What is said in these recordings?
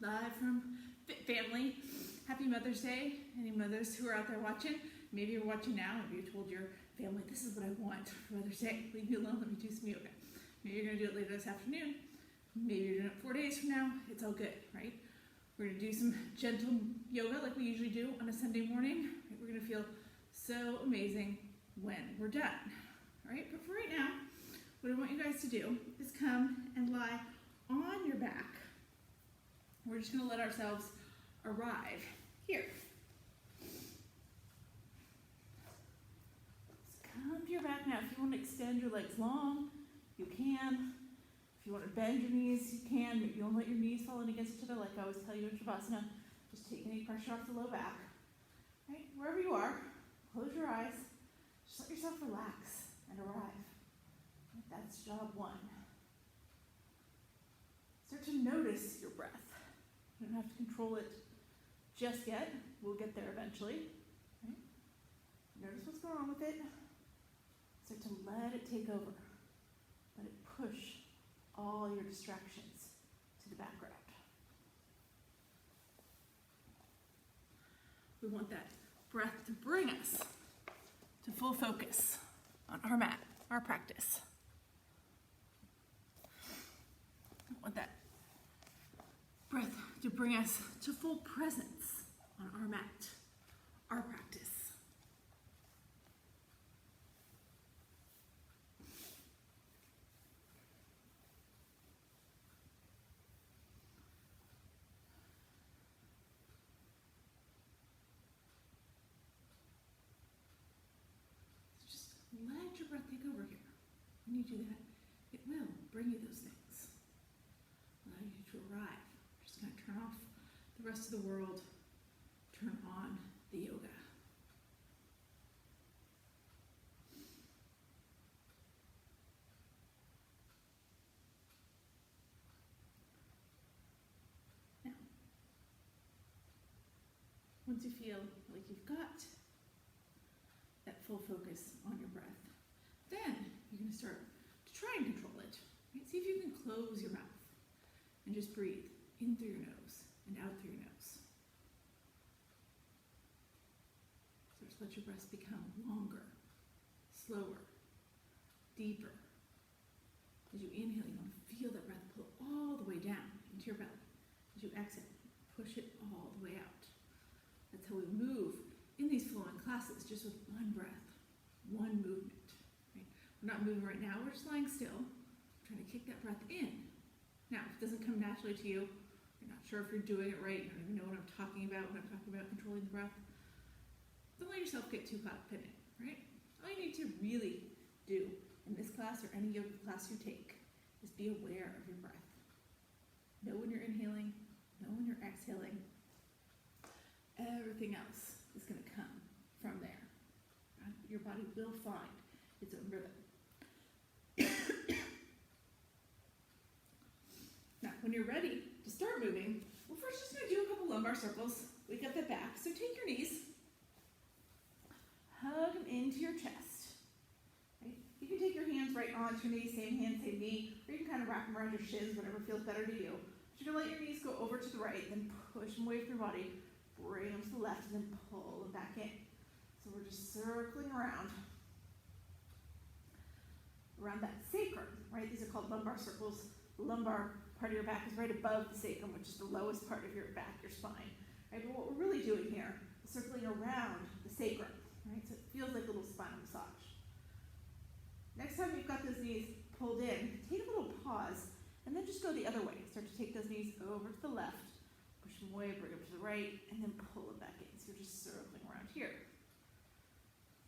live from Fit Family. Happy Mother's Day. Any mothers who are out there watching, maybe you're watching now, maybe you told your family, this is what I want for Mother's Day. Leave me alone, let me do some yoga. Maybe you're gonna do it later this afternoon. Maybe you're doing it 4 days from now. It's all good, right? We're gonna do some gentle yoga like we usually do on a Sunday morning. We're gonna feel so amazing when we're done, all right? But for right now, what I want you guys to do is come and lie on your back. We're just gonna let ourselves arrive here. So come to your back now. If you want to extend your legs long, you can. If you want to bend your knees, you can. Maybe you don't let your knees fall in against each other like I always tell you in Shavasana. Just take any pressure off the low back. Right? Wherever you are, close your eyes. Just let yourself relax and arrive. That's job one. Start to notice your breath. You don't have to control it just yet. We'll get there eventually. Right? Notice what's going on with it. Start to let it take over. Let it push all your distractions to the background. We want that breath to bring us to full focus on our mat, our practice. We want that breath to bring us to full presence on our mat, our practice. Just let your breath take over here. When you do that, it will bring you those things. Allow you to arrive. Just going to turn off the rest of the world, turn on the yoga. Now, once you feel like you've got that full focus on your breath, then you're going to start to try and control it. Right? See if you can close your mouth and just breathe in through your nose and out through your nose. So just let your breaths become longer, slower, deeper. As you inhale, you want to feel that breath pull all the way down into your belly. As you exhale, push it all the way out. That's how we move in these flowing classes, just with one breath, one movement. Right? We're not moving right now, we're just lying still, trying to kick that breath in. Now, if it doesn't come naturally to you, you're not sure if you're doing it right, you don't even know what I'm talking about when I'm talking about controlling the breath, don't let yourself get too caught up in it, right? All you need to really do in this class or any yoga class you take is be aware of your breath. Know when you're inhaling, know when you're exhaling. Everything else is going to come from there. Right? Your body will find its own rhythm. Now, when you're ready to start moving, we're first just going to do a couple lumbar circles. Wake up the back. So take your knees, hug them into your chest. Right? You can take your hands right onto your knees, same hand, same knee, or you can kind of wrap them around your shins, whatever feels better to you. But you're going to let your knees go over to the right, then push them away from your body, bring them to the left, and then pull them back in. So we're just circling around that sacrum, right? These are called lumbar circles. The lumbar part of your back is right above the sacrum, which is the lowest part of your back, your spine. Right? But what we're really doing here is circling around the sacrum, right? So it feels like a little spinal massage. Next time you've got those knees pulled in, take a little pause, and then just go the other way. Start to take those knees over to the left, push them away, bring them to the right, and then pull them back in. So you're just circling around here.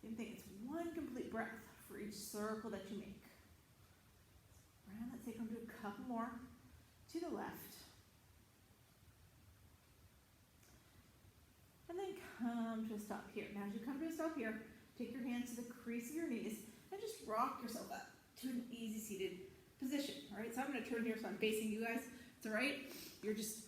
Same thing, it's one complete breath for each circle that you make. Around that sacrum, do a couple more to the left. And then come to a stop here. Now as you come to a stop here, take your hands to the crease of your knees and just rock yourself up to an easy seated position. All right, so I'm going to turn here so I'm facing you guys. It's all right. You're just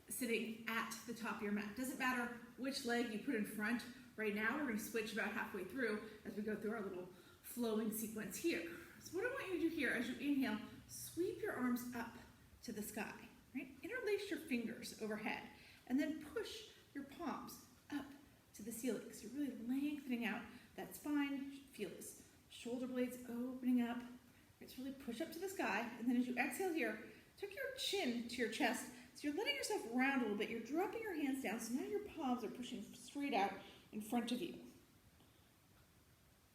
sitting at the top of your mat. Doesn't matter which leg you put in front. Right now, we're going to switch about halfway through as we go through our little flowing sequence here. So what I want you to do here as you inhale, sweep your arms up to the sky. right? Interlace your fingers overhead and then push your palms up to the ceiling. So you're really lengthening out that spine. You should feel those shoulder blades opening up. It's really push up to the sky, and then as you exhale here, tuck your chin to your chest. So you're letting yourself round a little bit. You're dropping your hands down, so now your palms are pushing straight out in front of you.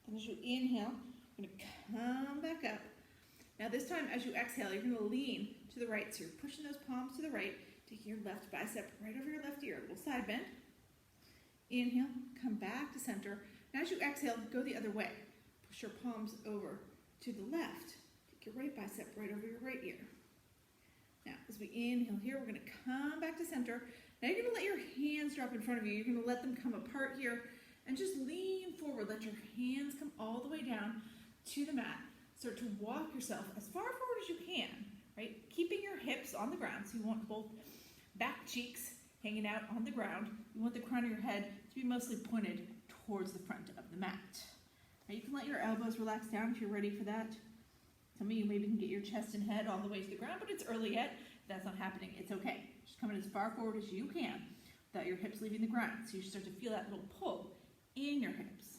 And as you inhale, you're going to come back up. Now this time, as you exhale, you're going to lean to the right. So you're pushing those palms to the right, taking your left bicep right over your left ear, a little side bend. Inhale, come back to center. Now as you exhale, go the other way. Push your palms over to the left. Take your right bicep right over your right ear. Now, as we inhale here, we're going to come back to center. Now you're going to let your hands drop in front of you. You're going to let them come apart here and just lean forward. Let your hands come all the way down to the mat. Start to walk yourself as far forward as you can, right? Keeping your hips on the ground. So you want both back cheeks hanging out on the ground. You want the crown of your head to be mostly pointed towards the front of the mat. Now you can let your elbows relax down if you're ready for that. Some of you maybe can get your chest and head all the way to the ground, but it's early yet. If that's not happening, it's okay. Just coming as far forward as you can without your hips leaving the ground. So you start to feel that little pull in your hips.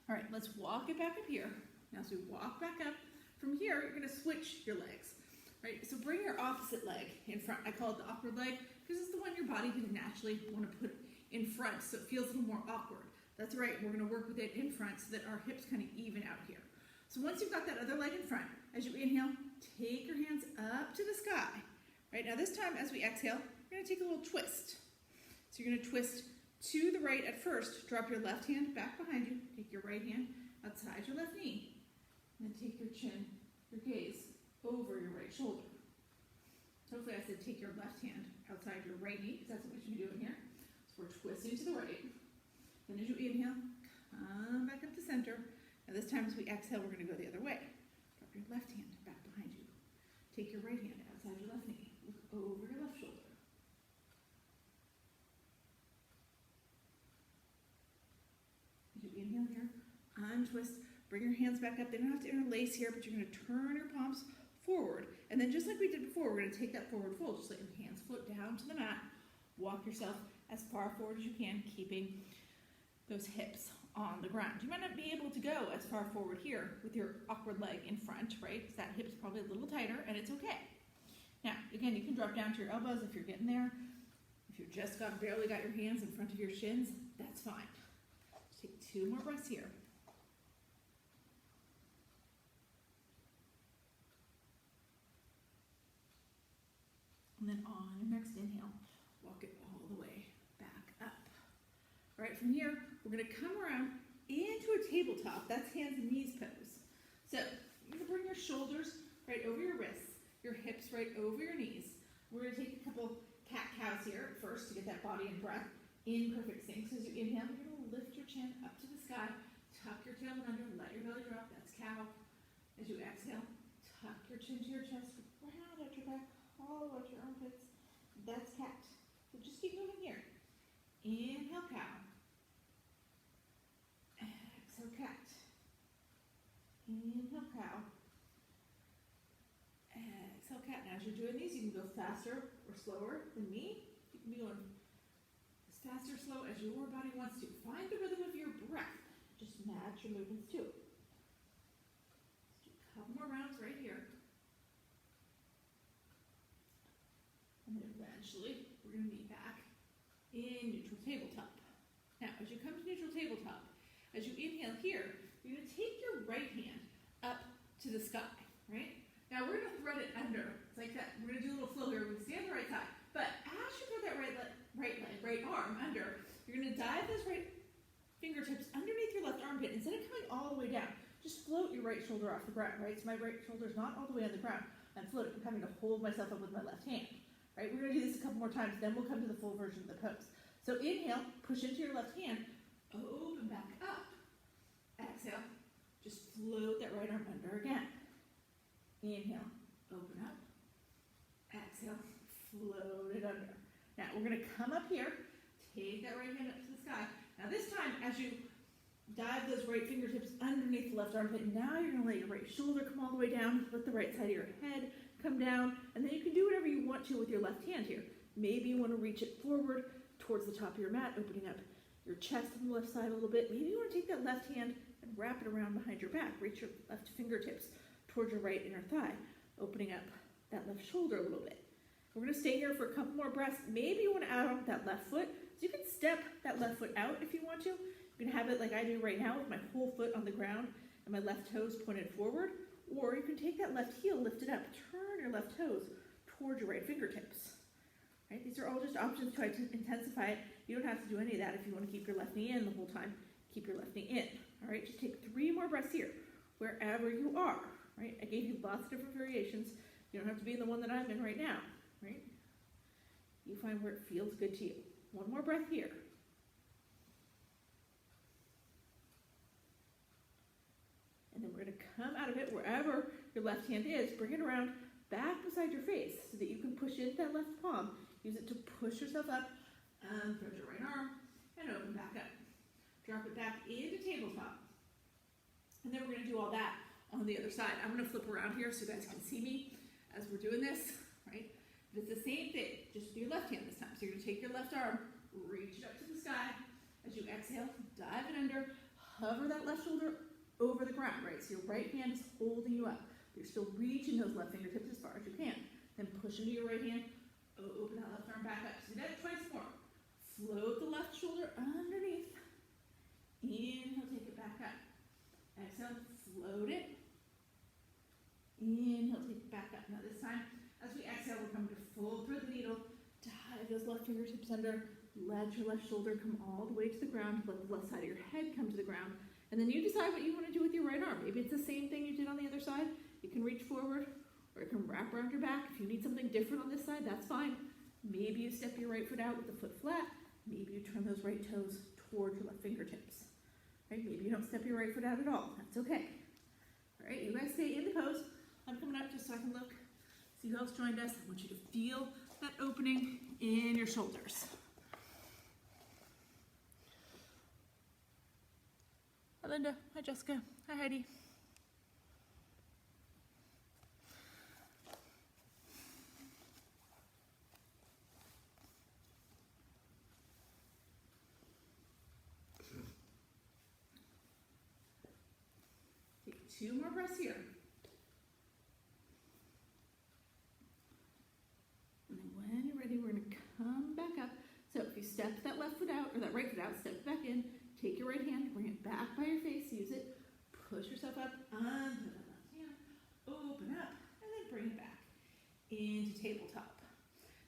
All right, let's walk it back up here. Now as we walk back up, from here, you're gonna switch your legs, right? So bring your opposite leg in front. I call it the awkward leg because it's the one your body didn't naturally want to put in front, so it feels a little more awkward. That's right, we're gonna work with it in front so that our hips kind of even out here. So once you've got that other leg in front, as you inhale, take your hands up to the sky. Right, now this time as we exhale, you're gonna take a little twist. So you're gonna twist to the right at first. Drop your left hand back behind you. Take your right hand outside your left knee. And then take your chin, your gaze, over your right shoulder. So hopefully I said take your left hand outside your right knee, because that's what we should be doing here. So we're twisting to the right. Then as you inhale, come back up to center. Now this time as we exhale, we're going to go the other way. Drop your left hand back behind you. Take your right hand outside your left knee. Look over your left shoulder. As you inhale here, untwist. Bring your hands back up. They don't have to interlace here, but you're going to turn your palms forward. And then just like we did before, we're going to take that forward fold. Just let your hands float down to the mat. Walk yourself as far forward as you can, keeping those hips on the ground. You might not be able to go as far forward here with your awkward leg in front, right? Because that hip's probably a little tighter, and it's okay. Now, again, you can drop down to your elbows if you're getting there. If you've just barely got your hands in front of your shins, that's fine. Just take 2 more breaths here. And then on your next inhale, walk it all the way back up. All right, from here, we're going to come around into a tabletop. That's hands and knees pose. So you're going to bring your shoulders right over your wrists, your hips right over your knees. We're going to take a couple cat-cows here at first to get that body and breath in perfect sync. So as you inhale, you're going to lift your chin up to the sky, tuck your tailbone under, let your belly drop. That's cow. As you exhale, tuck your chin to your chest, round out your back, hollow out your armpits. That's cat. So just keep moving here. Inhale, cow. Exhale, cat. Inhale, cow. Exhale, cat. Now as you're doing these, you can go faster or slower than me. You can be going as fast or slow as your body wants to. Find the rhythm of your breath. Just match your movements too. Let's do a couple more rounds right here. And then eventually, we're going to be back in neutral tabletop. Now, as you come to neutral tabletop, as you inhale here, you're going to take your right hand up to the sky, right? Now, we're going to thread it under. It's like that. We're going to do a little flow here. We're going to stay on the right side. But as you throw that right arm under, you're going to dive those right fingertips underneath your left armpit. Instead of coming all the way down, just float your right shoulder off the ground, right? So my right shoulder is not all the way on the ground. I'm floating. I'm having to hold myself up with my left hand. Right, we're going to do this a couple more times, then we'll come to the full version of the pose. So inhale, push into your left hand, open back up. Exhale, just float that right arm under again. Inhale, open up. Exhale, float it under. Now we're going to come up here, take that right hand up to the sky. Now this time, as you dive those right fingertips underneath the left armpit, now you're going to let your right shoulder come all the way down, let the right side of your head come down, and then you can do whatever you want to with your left hand here. Maybe you want to reach it forward towards the top of your mat, opening up your chest on the left side a little bit. Maybe you want to take that left hand and wrap it around behind your back. Reach your left fingertips towards your right inner thigh, opening up that left shoulder a little bit. We're going to stay here for a couple more breaths. Maybe you want to add on that left foot. So you can step that left foot out if you want to. You can have it like I do right now with my whole foot on the ground and my left toes pointed forward. Or you can take that left heel, lift it up, turn your left toes towards your right fingertips. Right? These are all just options to intensify it. You don't have to do any of that if you want to keep your left knee in the whole time. Keep your left knee in. All right, just take 3 more breaths here, wherever you are. Right? I gave you lots of different variations. You don't have to be in the one that I'm in right now. Right? You find where it feels good to you. 1 more breath here. And then we're going to come out of it wherever your left hand is. Bring it around back beside your face so that you can push into that left palm. Use it to push yourself up, throw your right arm, and open back up. Drop it back into tabletop. And then we're going to do all that on the other side. I'm going to flip around here so you guys can see me as we're doing this, right? But it's the same thing, just with your left hand this time. So you're going to take your left arm, reach it up to the sky. As you exhale, dive it under, hover that left shoulder over the ground, right? So your right hand is holding you up. You're still reaching those left fingertips as far as you can. Then push into your right hand, open that left arm back up. So do that twice more. Float the left shoulder underneath. Inhale, take it back up. Exhale, float it. Inhale, take it back up. Now this time, as we exhale, we're coming to full thread the needle. Dive those left fingertips under. Let your left shoulder come all the way to the ground. Let the left side of your head come to the ground. And then you decide what you want to do with your right arm. Maybe it's the same thing you did on the other side. You can reach forward, or you can wrap around your back. If you need something different on this side, that's fine. Maybe you step your right foot out with the foot flat. Maybe you turn those right toes towards your left fingertips. Right? Maybe you don't step your right foot out at all. That's okay. All right, you guys stay in the pose. I'm coming up just so I can look, see who else joined us. I want you to feel that opening in your shoulders. Hi, Linda. Hi, Jessica. Hi, Heidi. Take 2 more breaths here. And then when you're ready, we're going to come back up. So if you step that left foot out, or that right foot out, step it back in. Take your right hand, bring it back by your face, use it, push yourself up onto the left hand, open up, and then bring it back into tabletop.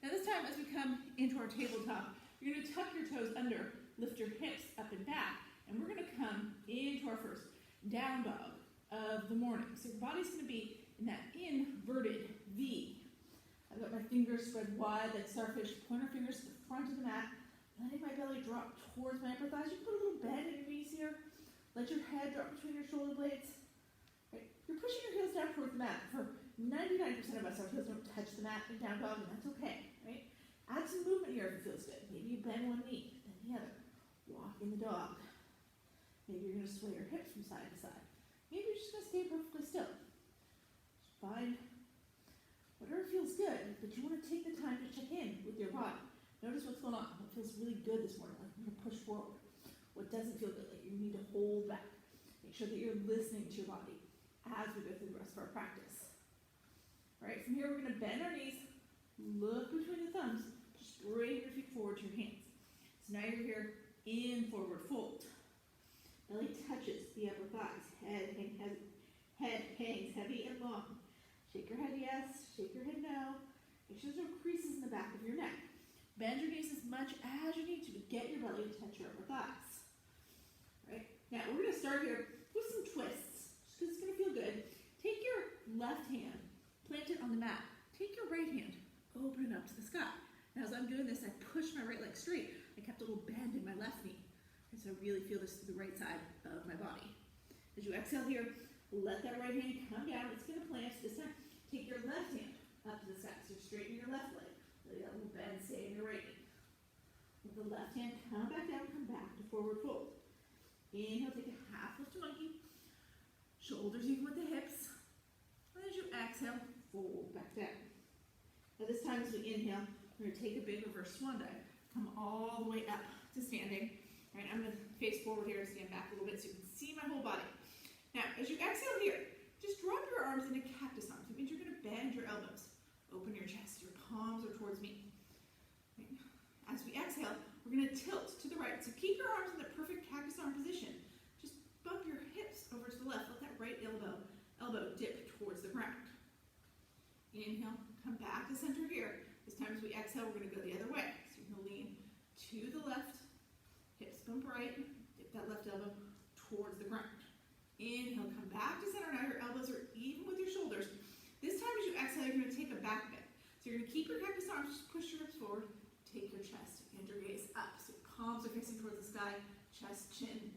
Now this time, as we come into our tabletop, you're going to tuck your toes under, lift your hips up and back, and we're going to come into our first down dog of the morning. So your body's going to be in that inverted V. I've got my fingers spread wide like starfish, pointer fingers to the front of the mat, letting my belly drop towards my upper thighs. You can put a little bend in your knees here. Let your head drop between your shoulder blades. Right? You're pushing your heels down towards the mat. For 99% of us, our heels don't touch the mat in down dog, and that's okay. Right? Add some movement here if it feels good. Maybe you bend one knee, then the other. Walk in the dog. Maybe you're going to sway your hips from side to side. Maybe you're just going to stay perfectly still. Just find whatever feels good, but you want to take the time to check in with your body. Notice what's going on. What feels really good this morning? Like I'm going to push forward. What doesn't feel good? Like you need to hold back. Make sure that you're listening to your body as we go through the rest of our practice. All right, from here we're going to bend our knees, look between the thumbs, just bring your feet forward to your hands. So now you're here in forward fold. Belly touches the upper thighs. Head hangs heavy and long. Shake your head yes, shake your head no. Make sure there's no creases in the back of your neck. Bend your knees as much as you need to get your belly to touch your upper thighs. Right? Now we're going to start here with some twists, just because it's going to feel good. Take your left hand, plant it on the mat. Take your right hand, open it up to the sky. Now as I'm doing this, I push my right leg straight. I kept a little bend in my left knee. And so I really feel this through the right side of my body. As you exhale here, let that right hand come down. It's going to plant. This time, take your left hand up to the sky. So you're straightening your left leg. Let that little bend stay in your right knee. With the left hand, come back down, come back to forward fold. Inhale, take a half lift monkey. Shoulders even with the hips. And as you exhale, fold back down. Now this time as we inhale, we're going to take a big reverse swan dive. Come all the way up to standing. All right, I'm going to face forward here and stand back a little bit so you can see my whole body. Now, as you exhale here, just drop your arms into cactus arms. It means you're going to bend your elbows. Open your chest. Your palms are towards me. Right. As we exhale, we're going to tilt to the right. So keep your arms in the perfect cactus arm position. Just bump your hips over to the left. Let that right elbow dip towards the ground. Inhale, come back to center here. This time as we exhale, we're going to go the other way. So you're going to lean to the left, hips bump right, dip that left elbow towards the ground. Inhale, come back to center. Now your elbows are even with your shoulders. This time as you exhale, you're going to take a back bend. So you're going to keep your cactus arms, just push your hips forward, take your chest and your gaze up. So your palms are facing towards the sky, chest, chin,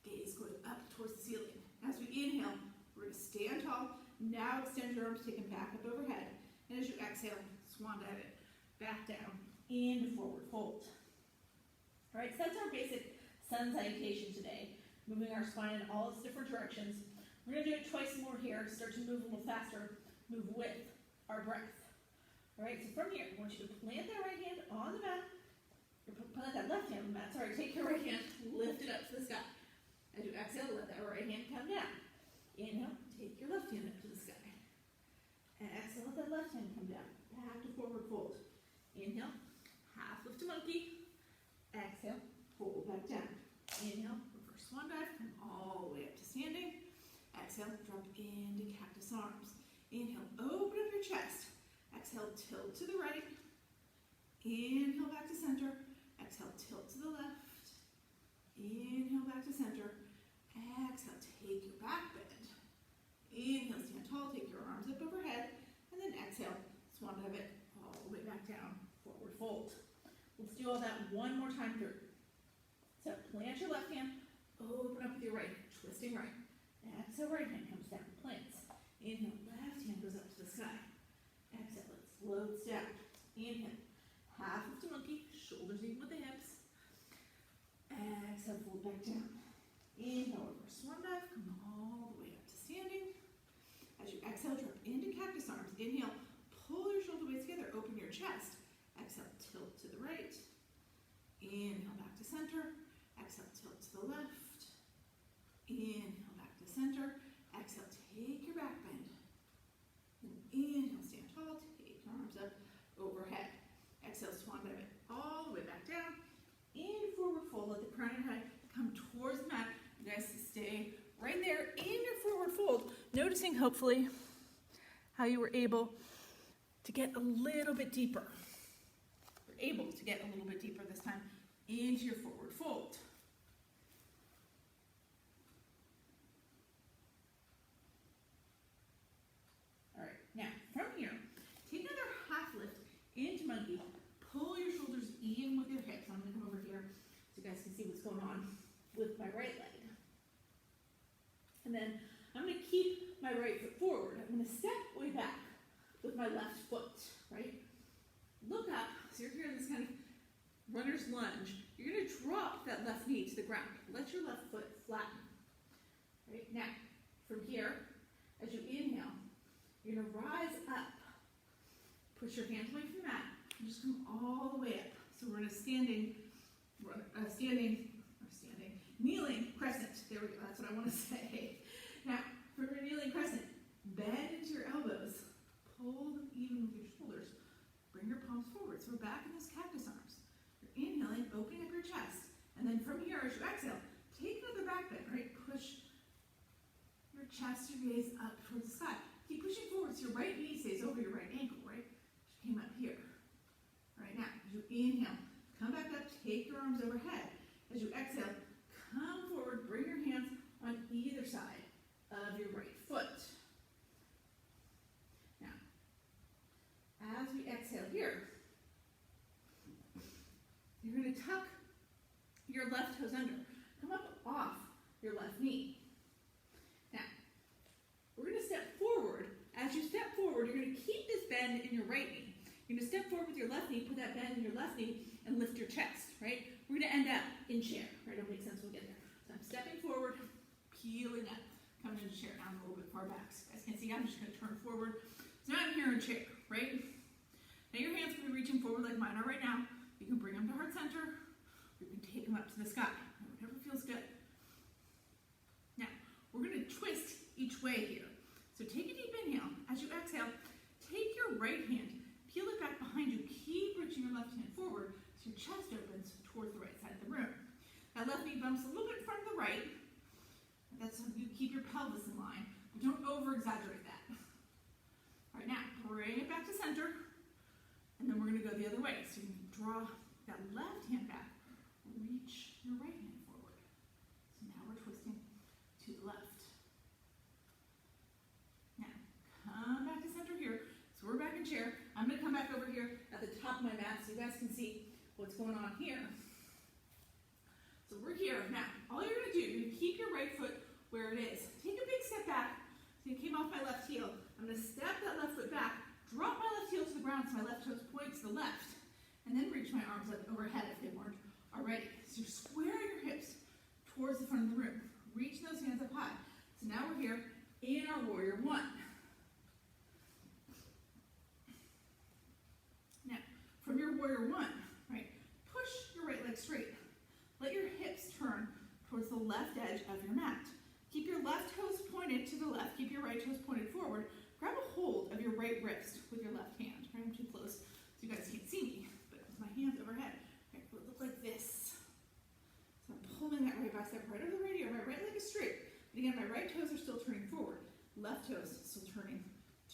gaze going up towards the ceiling. As we inhale, we're going to stand tall. Now extend your arms, take them back up overhead. And as you exhale, swan dive it back down into forward fold. All right, so that's our basic sun salutation today. Moving our spine in all its different directions. We're going to do it twice more here. Start to move a little faster. Move with our breath. All right, so from here, I want you to plant that right hand on the mat. Or plant that left hand on the mat. Sorry, take your right hand, lift it up to the sky. As you exhale, let that right hand come down. Inhale, take your left hand up to the sky. And exhale, let that left hand come down. Back to forward fold. Inhale, half lift to monkey. Exhale, fold back down. Inhale, reverse swan dive, come all the way up to standing. Exhale, drop into cactus arms. Inhale, open up your chest. Exhale, tilt to the right. Inhale, back to center. Exhale, tilt to the left. Inhale, back to center. Exhale, take your back bend. Inhale, stand tall, take your arms up overhead. And then exhale, swan dive it all the way back down, forward fold. Let's do all that one more time through. So plant your left hand, open up with your right, twisting right. Exhale, right hand comes down, plants. Inhale, left hand goes up to the sky. Exhale, it floats down. Inhale, half lift to monkey, shoulders even with the hips. Exhale, fold back down. Inhale, reverse swan dive, come all the way up to standing. As you exhale, drop into cactus arms. Inhale, pull your shoulder blades together, open your chest. Exhale, tilt to the right. Inhale, back to center. Exhale, tilt to the left. Inhale, back to center. Exhale, take your back bend. And inhale, stand tall, take your arms up overhead. Exhale, swan dive it all the way back down. In forward fold, let the crown of your head come towards the mat. You guys stay right there in your forward fold, noticing hopefully how you were able to get a little bit deeper. You're able to get a little bit deeper this time into your forward fold. All right, now from here, take another half lift into monkey. Pull your shoulders even with your hips. I'm going to come over here so you guys can see what's going on with my right leg. And then I'm going to keep my right foot forward. I'm going to step way back with my left foot, right? Look up. So you're here in this kind of runner's lunge. You're going to drop that left knee to the ground. Let your left foot flatten. Right? Now, from here, as you inhale, you're going to rise up. Push your hands away from the mat and just come all the way up. So we're in a kneeling crescent. There we go. That's what I want to say. Now, from your kneeling crescent, bend into your elbows. Pull them even with your shoulders. Bring your palms forward. So we're back in those cactus arms. You're inhaling, opening up your chest. And then from here, as you exhale, take another back bend, right? Push your chest, your gaze up towards the sky. Keep pushing forward so your right knee stays over your right ankle, right? Which came up here. All right, now, as you inhale, come back up, take your arms overhead. As you exhale, come forward, bring your hands on either side of your right foot. Now, as we exhale here, you're going to tuck your left toes under. Come up off your left knee. Now, we're going to step forward. As you step forward, you're going to keep this bend in your right knee. You're going to step forward with your left knee, put that bend in your left knee, and lift your chest, right? We're going to end up in chair, right? It'll make sense, we'll get there. So I'm stepping forward, peeling up, coming into chair. Now I'm a little bit far back. So you guys can see I'm just going to turn forward. So now I'm here in chair, right? Now your hands can be reaching forward like mine are right now. You can bring them to heart center, or you can take them up to the sky, whatever feels good. Now, we're going to twist each way here. So take a deep inhale. As you exhale, take your right hand, peel it back behind you, keep reaching your left hand forward so your chest opens towards the right side of the room. Now left knee bumps a little bit in front of the right. That's how you keep your pelvis in line, but don't over-exaggerate that. All right, now bring it back to center, and then we're going to go the other way. So you can draw that left hand back, reach your right hand forward. So now we're twisting to the left. Now, come back to center here. So we're back in chair. I'm going to come back over here at the top of my mat so you guys can see what's going on here. So we're here. Now, all you're going to do, you're going to keep your right foot where it is. Take a big step back. So you came off my left heel. I'm going to step that left foot back, drop my left heel to the ground so my left toes point to the left, and then reach my arms up overhead if they weren't already. So you're squaring your hips towards the front of the room. Reach those hands up high. So now we're here in our warrior one. Now, from your warrior one, right, push your right leg straight. Let your hips turn towards the left edge of your mat. Keep your left toes pointed to the left. Keep your right toes pointed forward. Grab a hold of your right wrist with your left hand. I'm too close so you guys can't see me, but with my hands overhead, it will look like this. So I'm pulling that right bicep right over the radio. My right leg is straight. But again, my right toes are still turning forward. Left toes still turning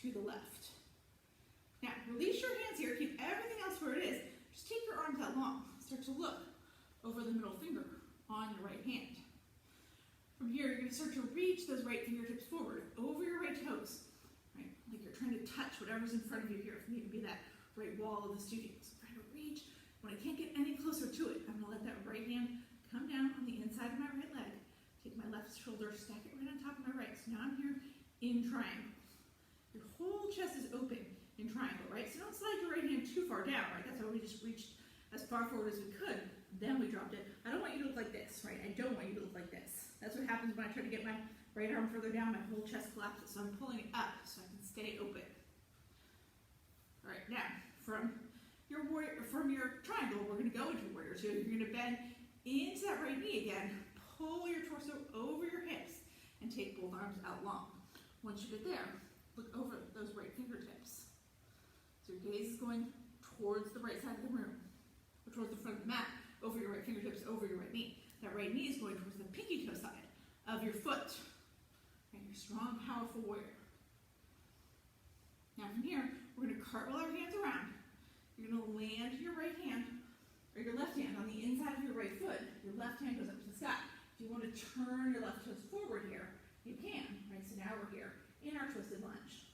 to the left. Now, release your hands here. Keep everything else where it is. Just take your arms out long. Start to look over the middle finger on your right hand. From here, you're going to start to reach those right fingertips forward over your right toes. Right? Like you're trying to touch whatever's in front of you here. If it needs to be that right wall of the studio. So try to reach. When I can't get any closer to it, I'm going to let that right hand come down on the inside of my right leg. Take my left shoulder, stack it right on top of my right. So now I'm here in triangle. Your whole chest is open in triangle, right? So don't slide your right hand too far down, right? That's why we just reached as far forward as we could. Then we dropped it. I don't want you to look like this, right? I don't want you to look like this. That's what happens when I try to get my right arm further down, my whole chest collapses. So I'm pulling it up so I can stay open. All right, now from your triangle, we're going to go into warrior two. You're going to bend into that right knee again. Pull your torso over your hips and take both arms out long. Once you get there, look over those right fingertips. So your gaze is going towards the right side of the room, or towards the front of the mat, over your right fingertips, over your right knee. That right knee is going towards the pinky toe side of your foot. And your strong, powerful warrior. Now from here, we're going to cartwheel our hands around. You're going to land your right hand, or your left hand, on the inside of your right foot. Your left hand goes up to the sky. If you want to turn your left toes forward here, you can. Right, so now we're here in our twisted lunge.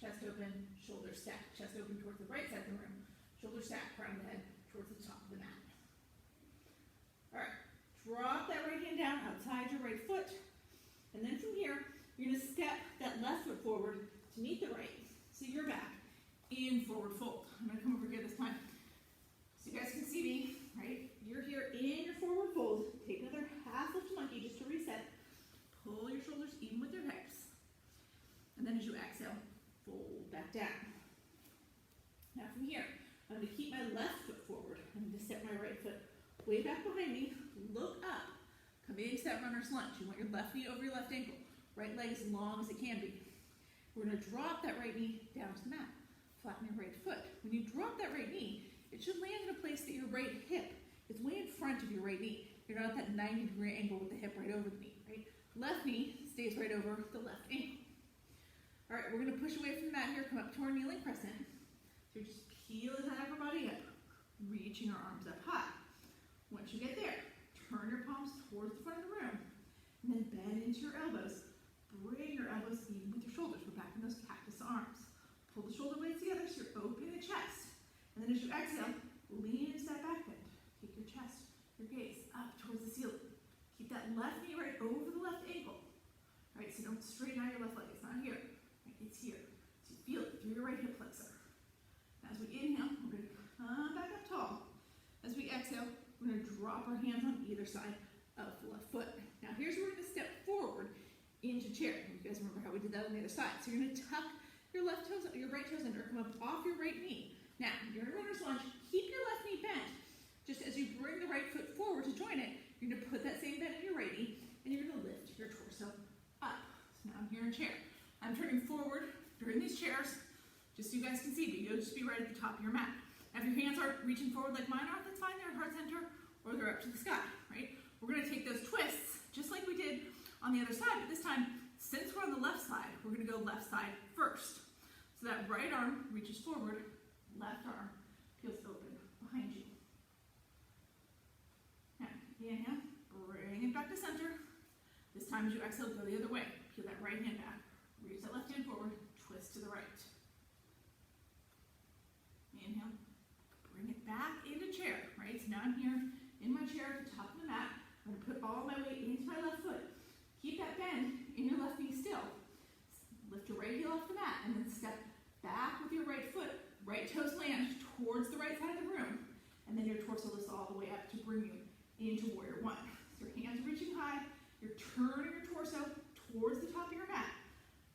Chest open, shoulders stacked. Chest open towards the right side of the room. Shoulders stacked, crown of the head towards the top of the mat. All right. Drop that right hand down outside your right foot. And then from here, you're going to step that left foot forward to meet the right. So you're back in forward fold. I'm going to come over here this time so you guys can see me, right? You're here in your forward fold. Take another half lift monkey just to reset. Pull your shoulders even with your hips. And then as you exhale, fold back down. Now from here, I'm going to keep my left foot forward. I'm going to step my right foot way back behind me, look up, come into that runner's lunge. You want your left knee over your left ankle, right leg as long as it can be. We're going to drop that right knee down to the mat, flatten your right foot. When you drop that right knee, it should land in a place that your right hip is way in front of your right knee. You're not at that 90-degree angle with the hip right over the knee, right? Left knee stays right over the left ankle. All right, we're going to push away from the mat here, come up to our kneeling crescent. So you're just peeling that upper body up, reaching our arms up high. Once you get there, turn your palms towards the front of the room, and then bend into your elbows. Bring your elbows even with your shoulders. We're back in those cactus arms. Pull the shoulder blades together so you're opening the chest. And then as you exhale, lean into that back bend. Take your chest, your gaze up towards the ceiling. Keep that left knee right over the left ankle. All right, so don't straighten out your left leg. It's not here. Right, it's here. So you feel it through your right hip flexor. Now as we inhale, we're going to come back up tall. As we exhale, we're going to drop our hands on either side of the left foot. Now here's where we're going to step forward into chair. You guys remember how we did that on the other side. So you're going to tuck your right toes under, come up off your right knee, Now, you're in runner's lunge. Keep your left knee bent. Just as you bring the right foot forward to join it, you're going to put that same bend in your right knee, and you're going to lift your torso up. So now I'm here in chair. I'm turning forward. You're in these chairs, just so you guys can see, but you'll just be right at the top of your mat. Now, if your hands aren't reaching forward like mine are, that's fine. They're at heart center, or they're up to the sky, right? We're going to take those twists, just like we did on the other side, but this time, since we're on the left side, we're going to go left side first. So that right arm reaches forward, left arm feels open behind you. Now, inhale, bring it back to center. This time as you exhale, go the other way. Peel that right hand back. Reach that left hand forward, twist to the right. Inhale, bring it back into chair, right? So now I'm here in my chair at the top of the mat. I'm going to put all my weight into my left foot. Keep that bend in your left knee still. Lift your right heel off the mat and then step back with your right foot. Right toes land towards the right side of the room. And then your torso lifts all the way up to bring you into warrior one. So your hands are reaching high. You're turning your torso towards the top of your mat.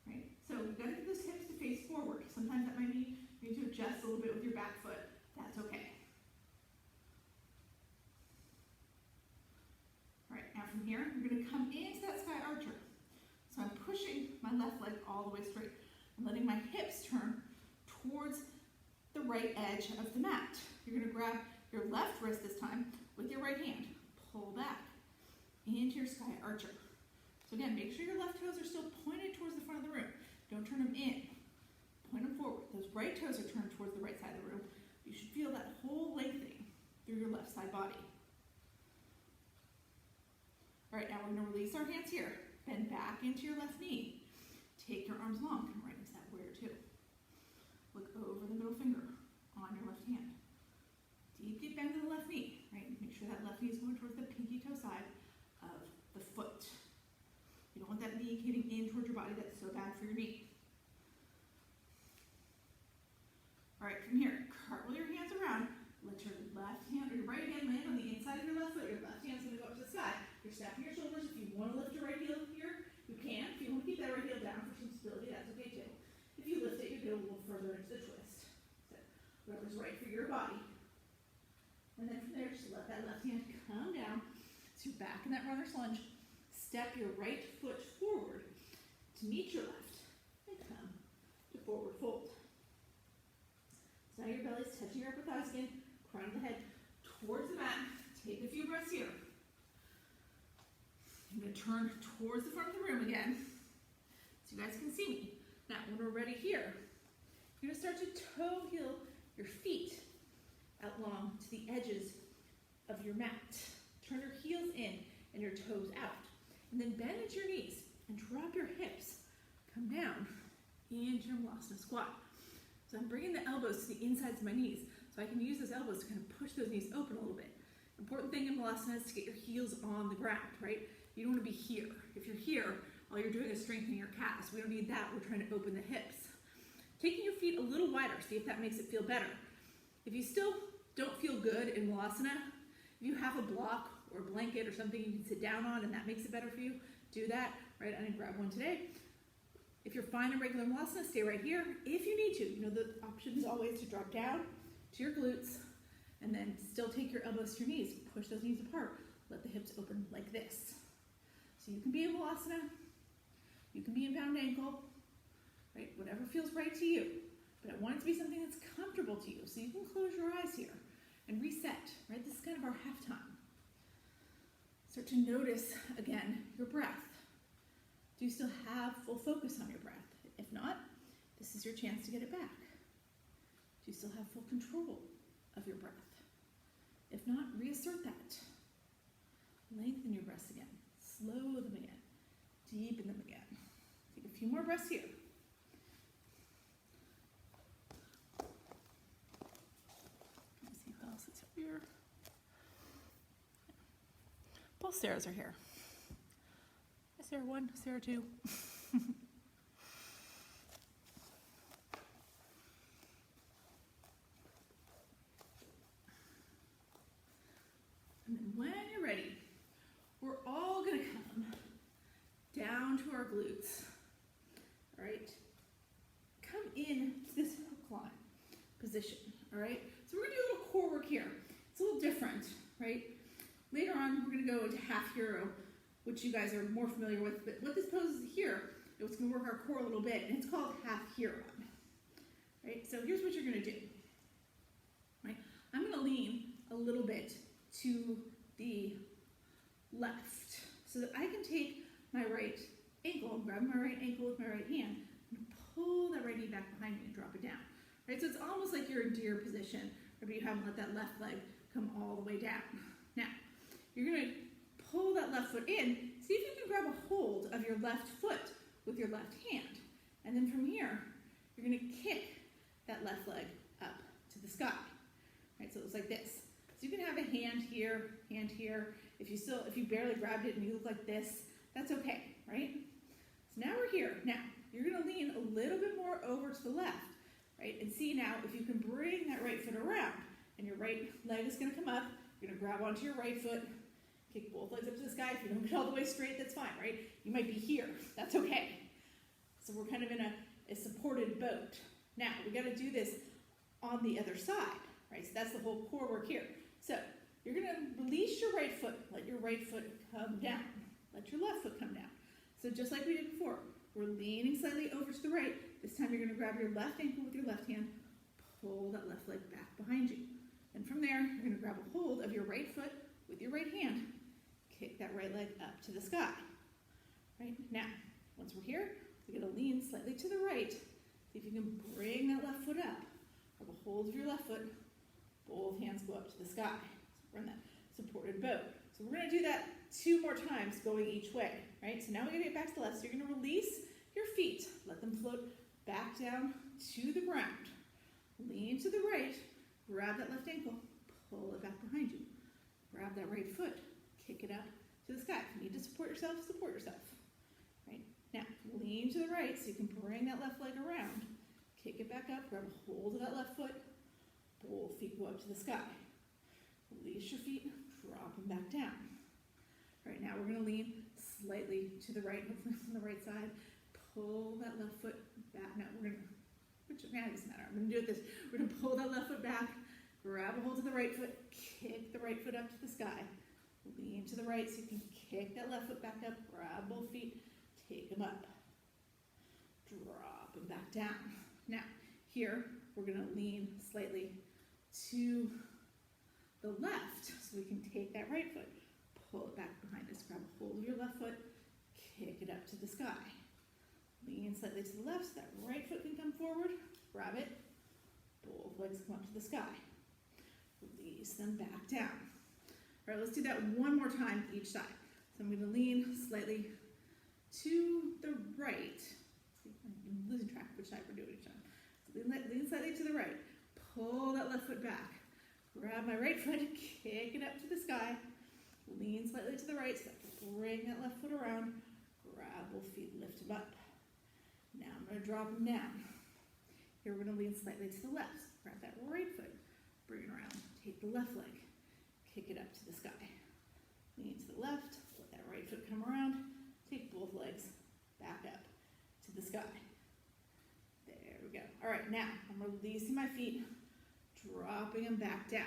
Right? So you've got to get those hips to face forward. Sometimes that might mean you need to adjust a little bit with your back foot. That's okay. All right, now from here, you're going to come into that sky archer. So I'm pushing my left leg all the way straight. I'm letting my hips turn towards the right edge of the mat. You're going to grab your left wrist this time with your right hand. Pull back into your sky archer. So again, make sure your left toes are still pointed towards the front of the room. Don't turn them in. Point them forward. Those right toes are turned towards the right side of the room. You should feel that whole lengthening through your left side body. All right, now we're going to release our hands here. Bend back into your left knee. Take your arms long. Come right into that warrior two. Look over the middle finger on your left hand. Deep bend to the left knee, right? Make sure that left knee is going towards the pinky toe side of the foot. You don't want that knee hitting in towards your body. That's so bad for your knee. All right, from here, cartwheel your hands around. Let your left hand or your right hand land on the inside of your left foot. Your left hand's going to go up to the sky. You're snapping your shoulders. If you want to lift your right heel here, you can. If you want to keep that right heel down for some stability, that's okay too. If you lift it, you get a little further into the twist. So whatever's right for your body. And then from there, just let that left hand come down. So you're back in that runner's lunge. Step your right foot forward to meet your left and come to forward fold. So now your belly's touching your upper thighs again, crown of the head towards the mat. Take a few breaths here. I'm going to turn towards the front of the room again so you guys can see me. Now, when we're ready here, you're going to start to toe heel your feet out long to the edges of your mat. Turn your heels in and your toes out. And then bend into your knees and drop your hips. Come down into your Malasana squat. So I'm bringing the elbows to the insides of my knees so I can use those elbows to kind of push those knees open a little bit. Important thing in Malasana is to get your heels on the ground, right? You don't want to be here. If you're here, all you're doing is strengthening your calves. We don't need that. We're trying to open the hips. Taking your feet a little wider, see if that makes it feel better. If you still don't feel good in Malasana, if you have a block or a blanket or something you can sit down on and that makes it better for you, do that, right? I didn't grab one today. If you're fine in regular Malasana, stay right here. If you need to, you know, the option is always to drop down to your glutes and then still take your elbows to your knees. Push those knees apart. Let the hips open like this. So you can be in Malasana, you can be in bound ankle, right? Whatever feels right to you. But I want it to be something that's comfortable to you. So you can close your eyes here and reset, right? This is kind of our half time. Start to notice, again, your breath. Do you still have full focus on your breath? If not, this is your chance to get it back. Do you still have full control of your breath? If not, reassert that. Lengthen your breaths again. Slow them again. Deepen them again. Take a few more breaths here. Let me see who else is here. Both Sarahs are here. Hi, Sarah 1, Sarah 2. And then when you're ready, we're all going to come down to our glutes. All right? Come in to this hook line position. all right? So we're gonna do a little core work here. It's a little different, right? Later on, we're gonna go into half hero, which you guys are more familiar with, but what this pose is here, it's gonna work our core a little bit, and it's called half hero, right? So here's what you're gonna do, right? I'm gonna lean a little bit to the left so that I can take my right ankle, grab my right ankle with my right hand, and pull that right knee back behind me and drop it down. Right, so it's almost like you're in deer position, but you haven't let that left leg come all the way down. Now, you're gonna pull that left foot in. See if you can grab a hold of your left foot with your left hand. And then from here, you're gonna kick that left leg up to the sky. Right, so it looks like this. So you can have a hand here, hand here. If you barely grabbed it and you look like this, that's okay, right? So now we're here. Now, you're gonna lean a little bit more over to the left, right? And see now if you can bring that right foot around and your right leg is gonna come up, you're gonna grab onto your right foot, kick both legs up to the sky. If you don't get all the way straight, that's fine, right? You might be here, that's okay. So we're kind of in a supported boat. Now, we gotta do this on the other side, right? So that's the whole core work here. So you're gonna release your right foot, let your right foot come down, let your left foot come down. So just like we did before, we're leaning slightly over to the right. This time you're gonna grab your left ankle with your left hand, pull that left leg back behind you. And from there, you're gonna grab a hold of your right foot with your right hand, kick that right leg up to the sky. Right, now, once we're here, we're gonna lean slightly to the right. See if you can bring that left foot up. Grab a hold of your left foot, both hands go up to the sky. So we're in that supported boat. So we're gonna do that 2 more times going each way, right? So now we're gonna get back to the left. So you're gonna release your feet, let them float back down to the ground. Lean to the right, grab that left ankle, pull it back behind you. Grab that right foot, kick it up to the sky. If you need to support yourself, right? Now, lean to the right so you can bring that left leg around. Kick it back up, grab a hold of that left foot, both feet go up to the sky. Release your feet, drop them back down. All right, now we're gonna lean slightly to the right, hopefully on the right side. Pull that left foot back. No, we're gonna, it doesn't matter. I'm gonna do it this. We're gonna pull that left foot back, grab a hold of the right foot, kick the right foot up to the sky. Lean to the right so you can kick that left foot back up, grab both feet, take them up. Drop them back down. Now, here, we're gonna lean slightly to the left so we can take that right foot, pull it back behind us, grab a hold of your left foot, kick it up to the sky. Lean slightly to the left so that right foot can come forward, grab it, both legs come up to the sky. Release them back down. All right, let's do that 1 more time each side. So I'm gonna lean slightly to the right. I'm losing track of which side we're doing each time. So lean slightly to the right, pull that left foot back, grab my right foot, kick it up to the sky, lean slightly to the right, so bring that left foot around, grab both feet, lift them up. Now I'm going to drop them down. Here we're going to lean slightly to the left, grab that right foot, bring it around, take the left leg, kick it up to the sky. Lean to the left, let that right foot come around, take both legs back up to the sky. There we go. All right, now I'm releasing my feet, dropping them back down.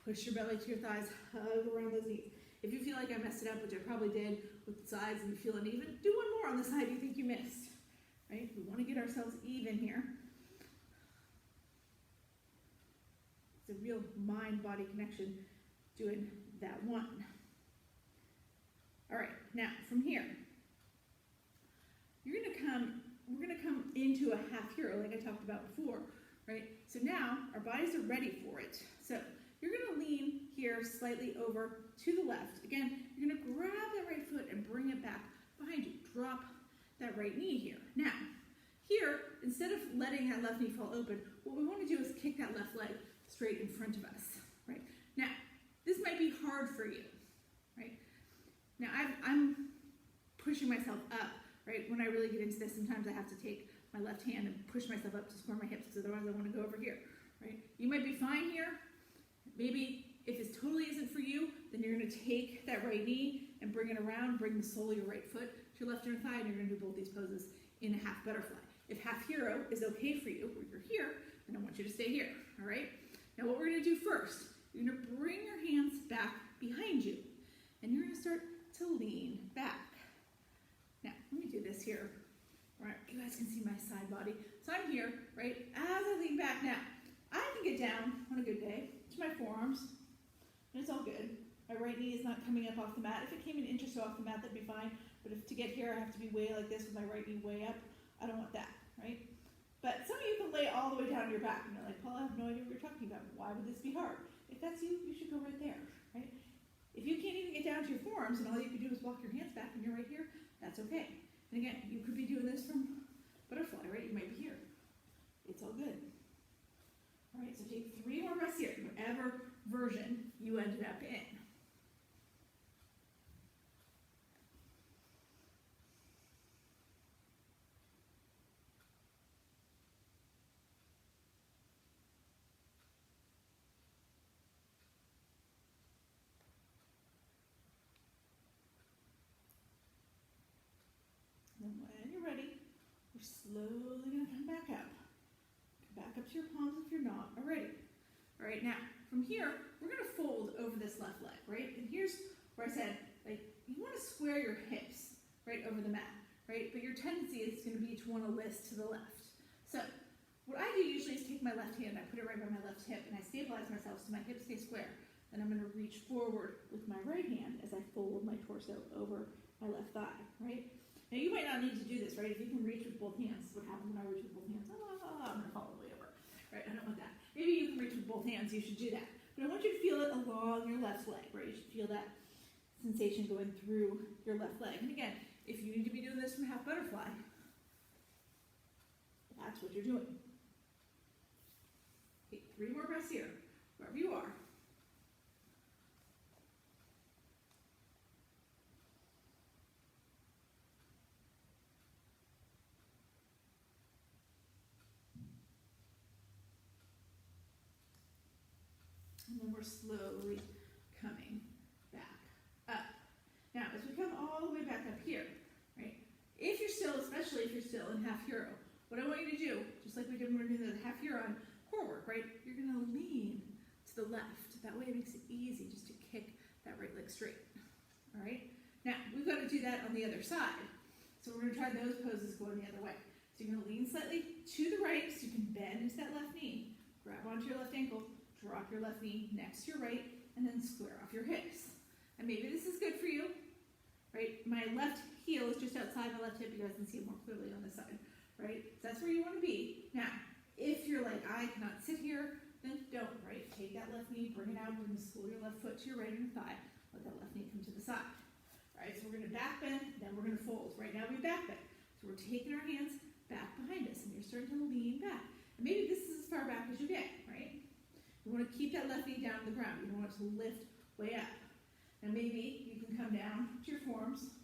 Push your belly to your thighs, hug around those knees. If you feel like I messed it up, which I probably did with the sides and you feel uneven, do 1 more on the side you think you missed. Right? We want to get ourselves even here. It's a real mind-body connection doing that one. All right, now from here, we're gonna come into a half hero like I talked about before, right? So now our bodies are ready for it. So you're gonna lean here slightly over to the left. Again, you're gonna grab that right foot and bring it back behind you. Drop that right knee here. Now, here, instead of letting that left knee fall open, what we wanna do is kick that left leg straight in front of us, right? Now, this might be hard for you, right? Now, I'm pushing myself up, right? When I really get into this, sometimes I have to take my left hand and push myself up to square my hips, because otherwise I want to go over here, right? You might be fine here. Maybe if this totally isn't for you, then you're going to take that right knee and bring it around, bring the sole of your right foot to your left inner thigh, and you're going to do both these poses in a half butterfly. If half hero is okay for you, or you're here, then I want you to stay here, all right? Now what we're gonna do first, you're gonna bring your hands back behind you, and you're gonna start to lean back. Now, let me do this here. All right, you guys can see my side body. So I'm here, right? As I lean back now, I can get down on a good day to my forearms, and it's all good. My right knee is not coming up off the mat. If it came an inch or so off the mat, that'd be fine. But if to get here, I have to be way like this with my right knee way up. I don't want that, right? But some of you can lay all the way down to your back. And you're like, Paula, I have no idea what you're talking about. Why would this be hard? If that's you, you should go right there, right? If you can't even get down to your forearms and all you can do is walk your hands back and you're right here, that's okay. And again, you could be doing this from butterfly, right? You might be here. It's all good. All right, so take 3 more breaths here, whatever version you ended up in. And when you're ready, we're slowly going to come back up. Come back up to your palms if you're not already. All right, now, from here, we're going to fold over this left leg, right? And here's where I said, like, you want to square your hips, right, over the mat, right? But your tendency is going to be to want to list to the left. So, what I do usually is take my left hand, I put it right by my left hip, and I stabilize myself so my hips stay square. Then I'm going to reach forward with my right hand as I fold my torso over my left thigh, right? Now, you might not need to do this, right? If you can reach with both hands, what happens when I reach with both hands? I'm going to fall all the way over, right? I don't want that. Maybe you can reach with both hands, you should do that. But I want you to feel it along your left leg, right? You should feel that sensation going through your left leg. And again, if you need to be doing this from half butterfly, that's what you're doing. Take 3 more breaths here, wherever you are. And then we're slowly coming back up. Now, as we come all the way back up here, right? If you're still, especially if you're still in half hero, what I want you to do, just like we did when we were doing the half hero on core work, right? You're going to lean to the left. That way it makes it easy just to kick that right leg straight. All right? Now, we've got to do that on the other side. So we're going to try those poses going the other way. So you're going to lean slightly to the right so you can bend into that left knee, grab onto your left ankle, drop your left knee next to your right, and then square off your hips. And maybe this is good for you, right? My left heel is just outside my left hip. You guys can see it more clearly on this side, right? So that's where you want to be. Now, if you're like, I cannot sit here, then don't, right? Take that left knee, bring it out, we're going to spool your left foot to your right inner thigh. Let that left knee come to the side. All right, so we're going to back bend, then we're going to fold. Right now we back bend. So we're taking our hands back behind us, and you're starting to lean back. And maybe this is as far back as you get, right? You want to keep that left knee down to the ground. You don't want it to lift way up. And maybe you can come down to your forearms.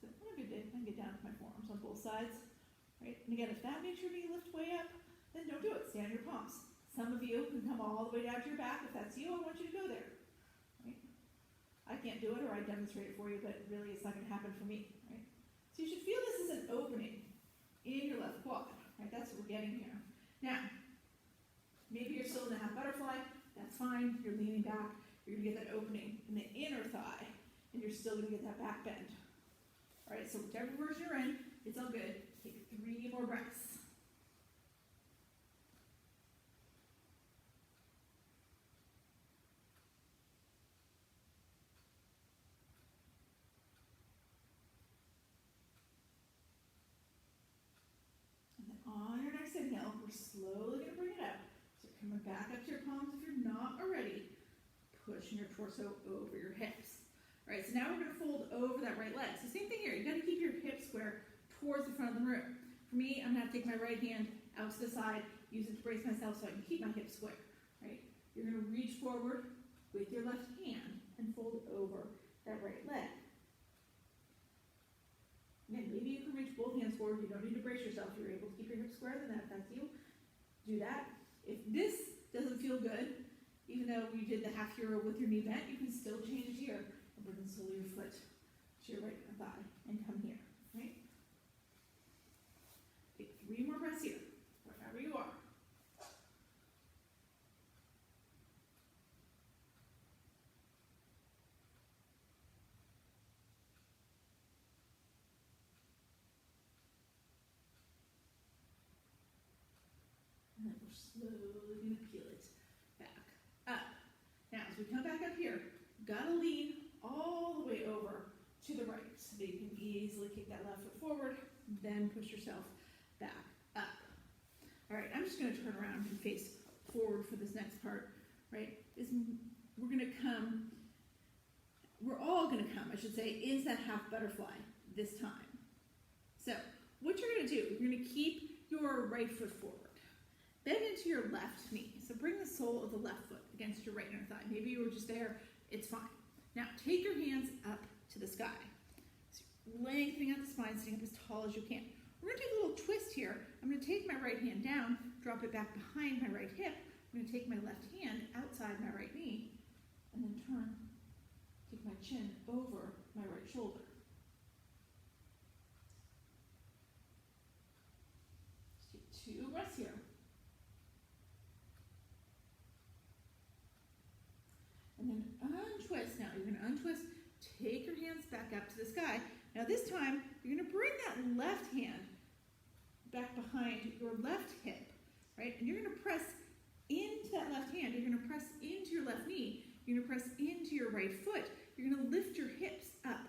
So on a good day, I can get down to my forearms on both sides. Right? And again, if that makes your knee lift way up, then don't do it. Stay on your palms. Some of you can come all the way down to your back. If that's you, I want you to go there. Right? I can't do it, or I demonstrate it for you, but really it's not going to happen for me. Right? So you should feel this as an opening in your left quad. Right? That's what we're getting here. Now, maybe you're still in the half butterfly, that's fine, you're leaning back, you're going to get that opening in the inner thigh, and you're still going to get that back bend. All right, so whichever version you're in, it's all good. Take 3 more breaths. And then on your next inhale, we're slowly going to bring it up. Coming back up to your palms if you're not already. Pushing your torso over your hips. All right, so now we're going to fold over that right leg. So same thing here. You've got to keep your hips square towards the front of the room. For me, I'm going to have to take my right hand out to the side, use it to brace myself so I can keep my hips square. Right? You're going to reach forward with your left hand and fold over that right leg. Again, maybe you can reach both hands forward. You don't need to brace yourself. You're able to keep your hips square, then if that's you, do that. If this doesn't feel good, even though you did the half hero with your knee bent, you can still change it here and bring slowly your foot to your right thigh and come here, right? Take 3 more slowly going to peel it back up. Now, as we come back up here, gotta lean all the way over to the right so that you can easily kick that left foot forward, then push yourself back up. All right, I'm just going to turn around and face forward for this next part, right? We're all going to come, I should say, is that half butterfly this time. So what you're going to do, you're going to keep your right foot forward. Bend into your left knee. So bring the sole of the left foot against your right inner thigh. Maybe you were just there, it's fine. Now take your hands up to the sky. So lengthening out the spine, sitting up as tall as you can. We're going to take a little twist here. I'm going to take my right hand down, drop it back behind my right hip. I'm going to take my left hand outside my right knee, and then turn, take my chin over my right shoulder. Just take 2 breaths here. And then untwist. Now you're going to untwist, take your hands back up to the sky. Now this time, you're going to bring that left hand back behind your left hip, right? And you're going to press into that left hand. You're going to press into your left knee. You're going to press into your right foot. You're going to lift your hips up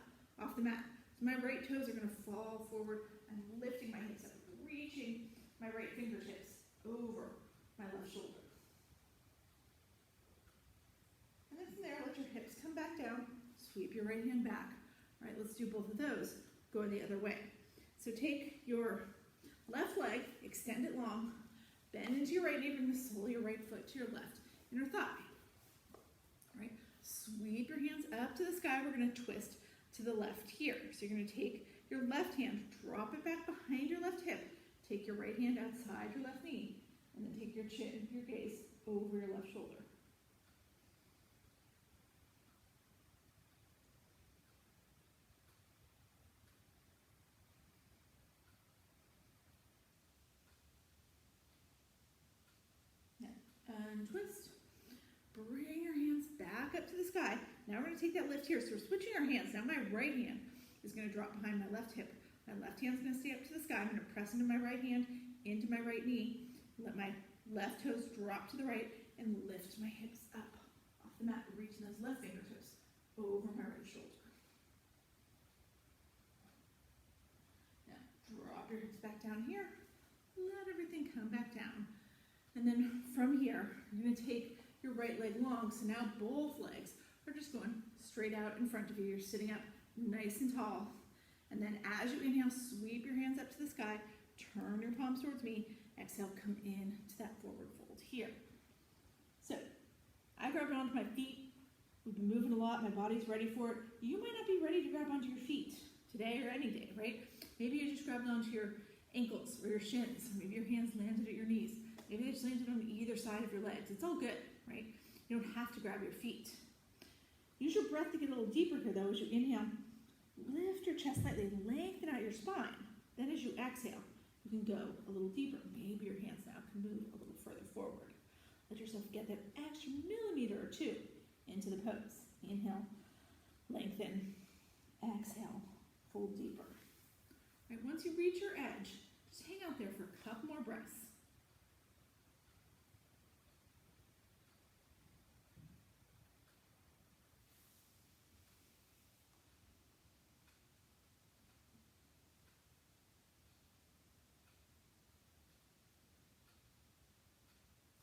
off the mat. So my right toes are going to fall forward. I'm lifting my hips up, reaching my right fingertips over my left shoulder. And then from there, let your hips come back down. Sweep your right hand back. All right, let's do both of those. Go the other way. So take your left leg, extend it long, bend into your right knee, bring the sole of your right foot to your left inner thigh. All right, sweep your hands up to the sky. We're going to twist to the left here. So you're going to take your left hand, drop it back behind your left hip, take your right hand outside your left knee, and then take your chin, your gaze over your left shoulder. Untwist. Bring your hands back up to the sky. Now we're going to take that lift here. So we're switching our hands. Now my right hand is going to drop behind my left hip. My left hand's going to stay up to the sky. I'm going to press into my right hand, into my right knee. Let my left toes drop to the right and lift my hips up off the mat, reaching those left fingertips over my right shoulder. Now drop your hips back down here. Let everything come back down. And then from here, you're going to take your right leg long. So now both legs are just going straight out in front of you. You're sitting up nice and tall. And then as you inhale, sweep your hands up to the sky. Turn your palms towards me. Exhale, come in to that forward fold here. So I grabbed onto my feet. We've been moving a lot. My body's ready for it. You might not be ready to grab onto your feet today or any day, right? Maybe you just grabbed onto your ankles or your shins. Maybe your hands landed at your knees. Maybe they just landed on either side of your legs. It's all good, right? You don't have to grab your feet. Use your breath to get a little deeper here, though. As you inhale, lift your chest slightly, lengthen out your spine. Then as you exhale, you can go a little deeper. Maybe your hands now can move a little further forward. Let yourself get that extra millimeter or two into the pose. Inhale, lengthen, exhale, fold deeper. All right, once you reach your edge, just hang out there for a couple more breaths.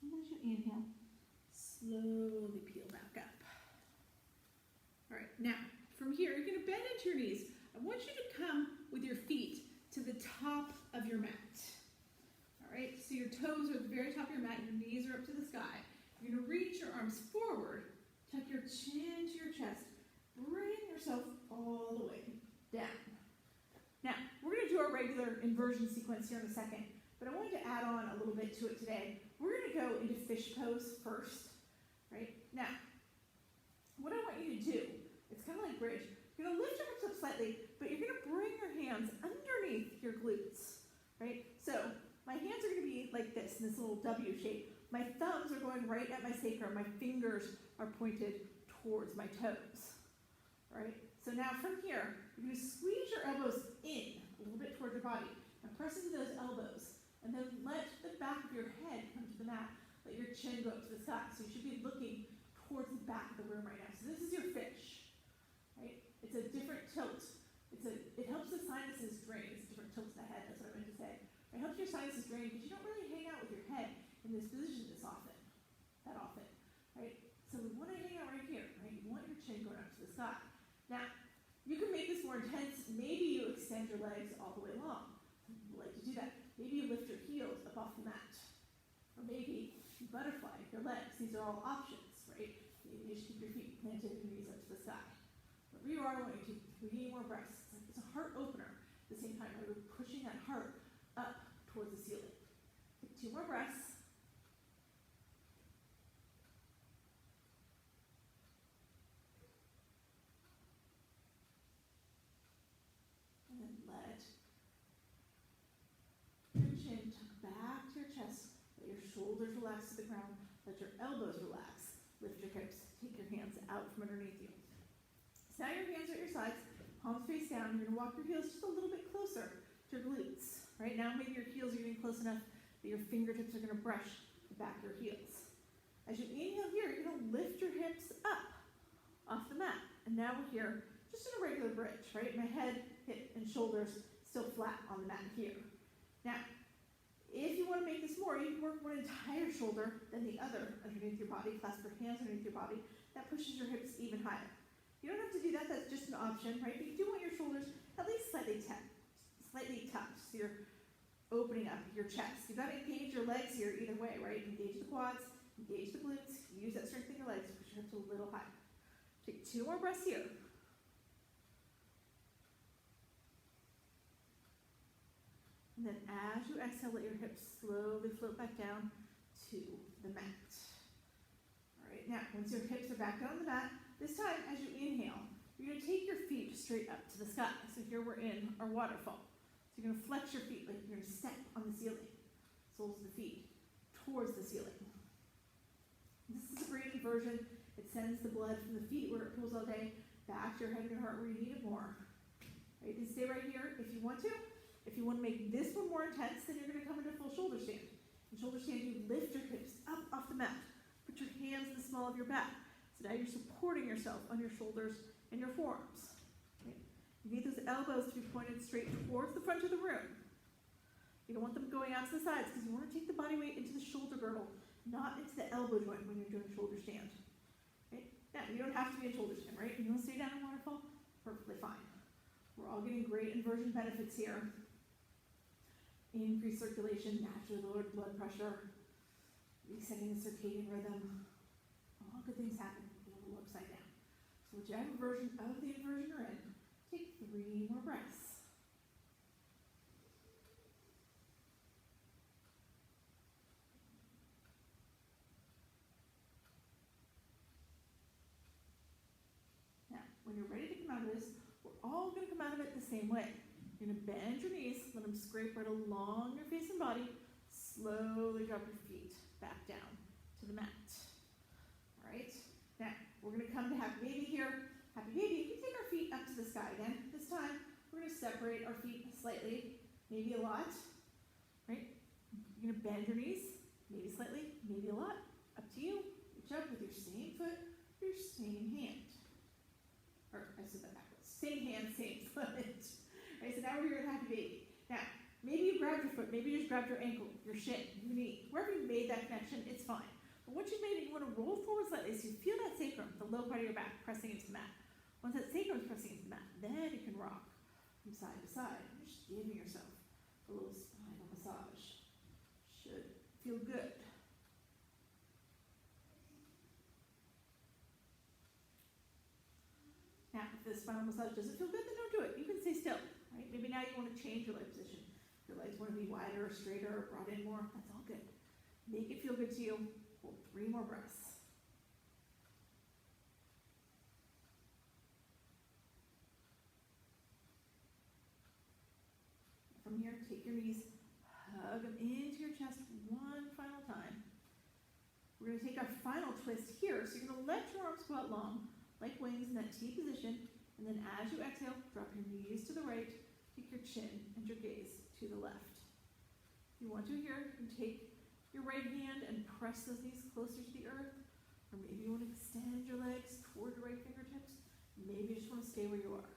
As you inhale, slowly peel back up. All right, now from here, you're going to bend into your knees. I want you to come with your feet to the top of your mat. All right, so your toes are at the very top of your mat, your knees are up to the sky. You're going to reach your arms forward, tuck your chin to your chest, bring yourself all the way down. Now, we're going to do our regular inversion sequence here in a second, but I wanted to add on a little bit to it today. We're going to go into fish pose first, right? Now, what I want you to do, it's kind of like bridge. You're going to lift your hips up slightly, but you're going to bring your hands underneath your glutes, right? So my hands are going to be like this, in this little W shape. My thumbs are going right at my sacrum. My fingers are pointed towards my toes, right? So now from here, you're going to squeeze your elbows in a little bit toward your body. Now press into those elbows. And then let the back of your head come to the mat. Let your chin go up to the sky. So you should be looking towards the back of the room right now. So this is your fish, right? It's a different tilt. It helps the sinuses drain. It's a different tilt to the head. That's what I meant to say. It helps your sinuses drain because you don't really hang out with your head in this position that often, right? So we want to hang out right here, right? You want your chin going up to the sky. Now, you can make this more intense. Maybe you extend your legs all the way long. Some people like to do that. Maybe you lift your heels up off the mat. Or maybe you butterfly your legs. These are all options, right? Maybe you just keep your feet planted and your knees up to the sky. Whatever you are going to, 3 more breaths. It's a heart opener at the same time. We're pushing that heart up towards the ceiling. Take 2 more breaths. And then let your chin tuck back to your chest. Let your shoulders relax to the ground. Let your elbows relax. Lift your hips. Take your hands out from underneath you. So now your hands are at your sides. Palms face down. You're going to walk your heels just a little bit closer to your glutes. Right now, maybe your heels are getting close enough that your fingertips are going to brush the back of your heels. As you inhale here, you're going to lift your hips up off the mat. And now we're here just in a regular bridge, right? My head, hip, and shoulders still flat on the mat here. Now, if you want to make this more, you can work one entire shoulder, then the other underneath your body. Clasp your hands underneath your body. That pushes your hips even higher. You don't have to do that. That's just an option, right? But you do want your shoulders at least slightly tucked, so you're opening up your chest. You've got to engage your legs here either way, right? Engage the quads, engage the glutes, use that strength in your legs to push your hips a little higher. Take 2 more breaths here. And then as you exhale, let your hips slowly float back down to the mat. All right, now once your hips are back down on the mat, this time as you inhale, you're going to take your feet straight up to the sky. So here we're in our waterfall. So you're going to flex your feet like you're going to step on the ceiling. Soles of the feet towards the ceiling. This is a great inversion. It sends the blood from the feet where it pools all day back to your head and your heart where you need it more. Right, you can stay right here if you want to. If you want to make this one more intense, then you're going to come into full shoulder stand. In shoulder stand, you lift your hips up off the mat. Put your hands in the small of your back. So now you're supporting yourself on your shoulders and your forearms. Okay. You need those elbows to be pointed straight towards the front of the room. You don't want them going out to the sides because you want to take the body weight into the shoulder girdle, not into the elbow joint when you're doing shoulder stand. Okay. Now, you don't have to be in shoulder stand, right? If you want to stay down in waterfall, perfectly fine. We're all getting great inversion benefits here. Increased circulation, naturally lowered blood pressure, resetting the circadian rhythm. All good things happen when you're a little upside down. So whichever version of the inversion you're in, take 3 more breaths. Now, when you're ready to come out of this, we're all going to come out of it the same way. You're going to bend your knees, let them scrape right along your face and body. Slowly drop your feet back down to the mat. All right? Now, we're going to come to Happy Baby here. Happy Baby, we take our feet up to the sky again. This time, we're going to separate our feet slightly, maybe a lot. Right? You're going to bend your knees, maybe slightly, maybe a lot. Up to you. Reach up with your same foot, your same hand. Or, I said that backwards. Same hand, same foot. Right, so now we're here at Happy Baby. Now, maybe you grabbed your foot, maybe you just grabbed your ankle, your shin, your knee. Wherever you made that connection, it's fine. But once you've made it, you want to roll forward slightly so you feel that sacrum, the low part of your back, pressing into the mat. Once that sacrum is pressing into the mat, then you can rock from side to side. You're just giving yourself a little spinal massage. Should feel good. Now, if the spinal massage doesn't feel good, then don't do it. You can stay still. Right? Maybe now you want to change your leg position. If your legs want to be wider or straighter or brought in more, that's all good. Make it feel good to you. Hold 3 more breaths. From here, take your knees, hug them into your chest one final time. We're going to take our final twist here. So you're going to let your arms go out long, like wings in that T position. And then as you exhale, drop your knees to the right, take your chin and your gaze to the left. If you want to here, you can take your right hand and press those knees closer to the earth, or maybe you want to extend your legs toward your right fingertips. Maybe you just want to stay where you are.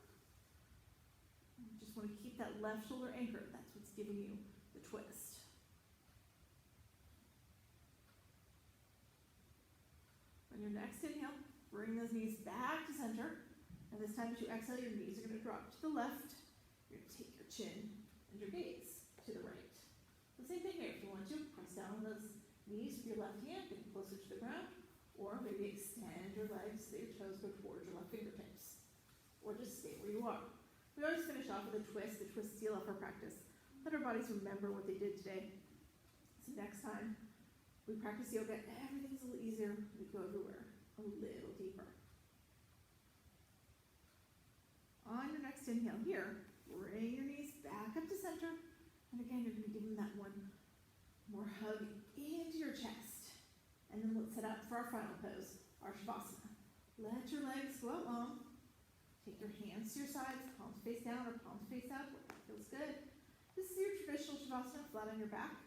You just want to keep that left shoulder anchored. That's what's giving you the twist. On your next inhale, bring those knees back to center. And this time as you exhale, your knees are going to drop to the left. You're going to take your chin and your gaze to the right. The same thing here. If you want to, press down on those knees with your left hand, getting closer to the ground. Or maybe extend your legs so your toes go towards your left fingertips. Or just stay where you are. We always finish off with a twist. The twists seal off our practice. Let our bodies remember what they did today. So next time we practice yoga, everything's a little easier. We go everywhere a little deeper. On your next inhale here, bring your knees back up to center. And again, you're going to be giving that one more hug into your chest. And then let's set up for our final pose, our Shavasana. Let your legs go out long. Take your hands to your sides, palms face down or palms face up. Feels good. This is your traditional Shavasana, flat on your back.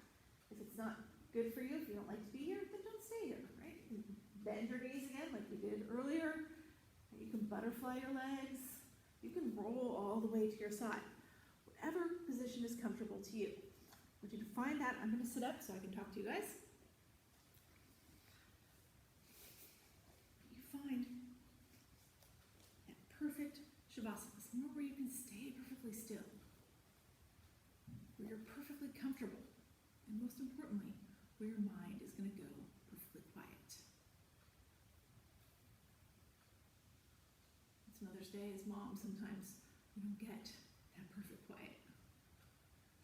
If it's not good for you, if you don't like to be here, then don't stay here, right? You can bend your knees again like we did earlier. You can butterfly your legs. You can roll all the way to your side. Whatever position is comfortable to you. I want you to find that. I'm going to sit up so I can talk to you guys. You find that perfect Shavasana, somewhere where you can stay perfectly still, where you're perfectly comfortable, and most importantly, where your mind is going to go perfectly quiet. It's Mother's Day. As moms, sometimes we don't get that perfect quiet.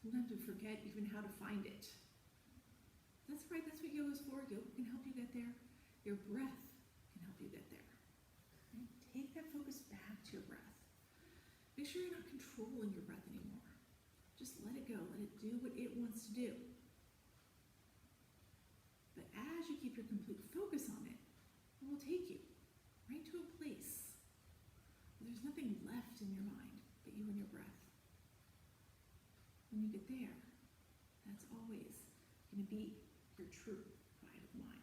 Sometimes we forget even how to find it. That's right, that's what yoga is for. Yoga can help you get there. Your breath can help you get there. Right? Take that focus back to your breath. Make sure you're not controlling your breath anymore. Just let it go. Let it do what it wants to do. But as you keep your complete focus on it, it will take you right to a place where there's nothing left in your mind but you and your breath. When you get there, that's always going to be your true quiet of mind.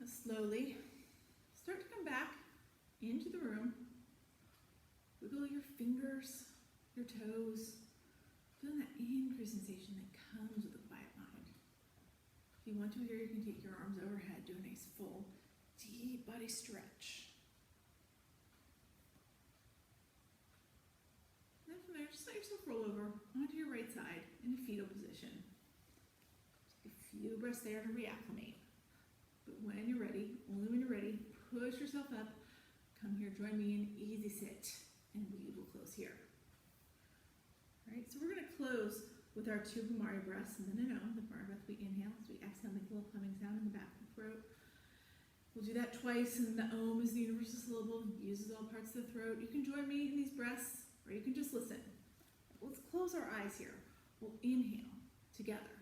Slowly start to come back into the room. Wiggle your fingers, your toes, feeling that increased sensation that comes with a quiet mind. If you want to here, you can take your arms overhead, do a nice full, deep body stretch. And then from there, just let yourself roll over onto your right side in a fetal position. Take a few breaths there to reacclimate. But when you're ready, only when you're ready, push yourself up. Come here, join me in easy sit, and we will close here. All right, so we're going to close with our two Bhumari breaths, and then the Bhumari breath we inhale as we exhale, make a little humming sound in the back of the throat. We'll do that twice, and the Om is the universal syllable, uses all parts of the throat. You can join me in these breaths, or you can just listen. Let's close our eyes here. We'll inhale together.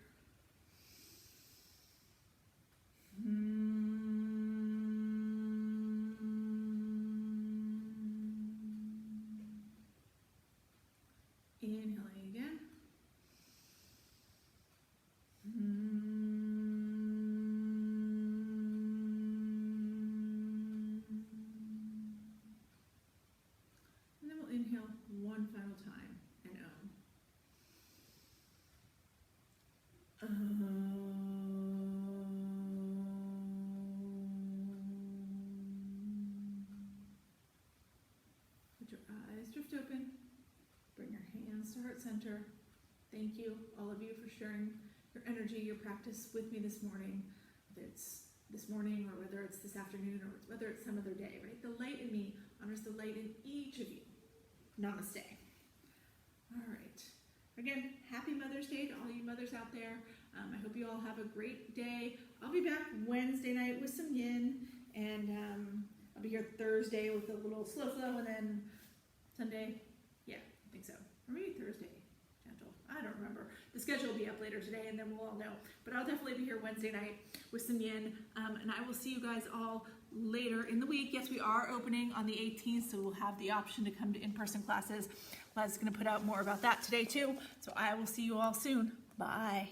Inhaling again. And then we'll inhale one final time and Om. drift open. Bring your hands to heart center. Thank you, all of you, for sharing your energy, your practice with me this morning. Whether it's this morning or whether it's this afternoon or whether it's some other day, right? The light in me honors the light in each of you. Namaste. All right. Again, happy Mother's Day to all you mothers out there. I hope you all have a great day. I'll be back Wednesday night with some yin, and I'll be here Thursday with a little slow flow, and then Sunday, yeah, I think so. Or maybe Thursday, gentle. I don't remember. The schedule will be up later today, and then we'll all know. But I'll definitely be here Wednesday night with some yin, and I will see you guys all later in the week. Yes, we are opening on the 18th, so we'll have the option to come to in-person classes. Liza's going to put out more about that today too. So I will see you all soon. Bye.